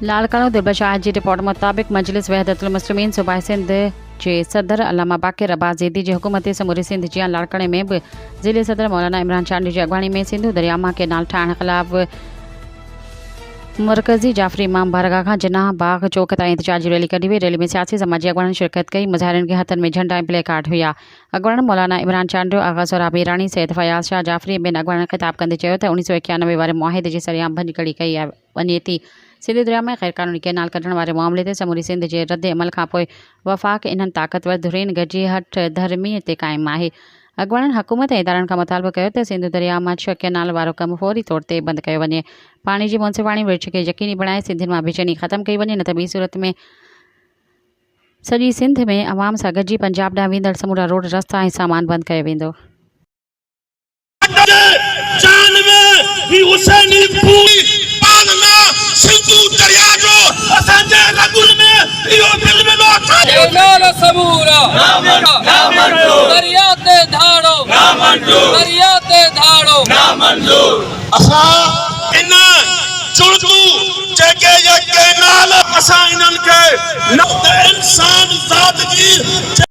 लालकानो दिलबशाह जी report मुताबिक मजलिस वहदतुल मुस्लिमीन सूबाई सिंध जे सदर अल्लामा बाक़िर अब्बास ज़ैदी जी हुकूमत समूरी सिंध जिया लाड़कणे में भी ज़िले सदर मौलाना इमरान चांडी जी अगवानी में सिंधु दरियामा केनाल ठाहिण ख़िलाफ़ मरकज़ी जाफरी इमाम बारगाह खां जिन्ना बाग चौक ताईं एहतजाजी रैली कढी वई। रैली में सियासी समाजी अगवाननि शिरकत कई। मुज़ाहिरनि के हथनि में झंडा ऐं प्ले कार्ड हुआ। अगवान मौलाना इमरान चांडियो, आगा सोराब ईरानी, सैयद फयाज़ शाह जाफरी बिन अगवाननि ख़िताब कंदे चयो त 1991 वारे मुआहिदे जी सरेआम भञकड़ी कई वञे थी। सिंध दरिया में ग़ैर क़ानूनी केनाल कढण वारे मामले ते समूरी सिंध जे रद्द अमल खां पोइ वफ़ाक़ इन्हनि ताक़तवर धुरियुनि गॾिजी हठ धर्मी ते क़ाइमु आहे। अगवाननि हुकूमत ऐं इदारनि खां मुतालबो कयो त सिंध दरिया मां 6 केनाल वारो कमु फौरी तौर ते बंदि कयो वञे। पाणी जी मुंसिफ़ाणी विर्छ खे यकीनी बणाए सिंधियुनि मां बेचैनी ख़तमु कई वञे, न त ॿी सूरत में सॼी सिंध में अवाम सां गॾिजी पंजाब ॾांहुं वेंदड़ समूरा रोड रस्ता ऐं सामान बंदि कयो वेंदो। इंसान ज़ात जी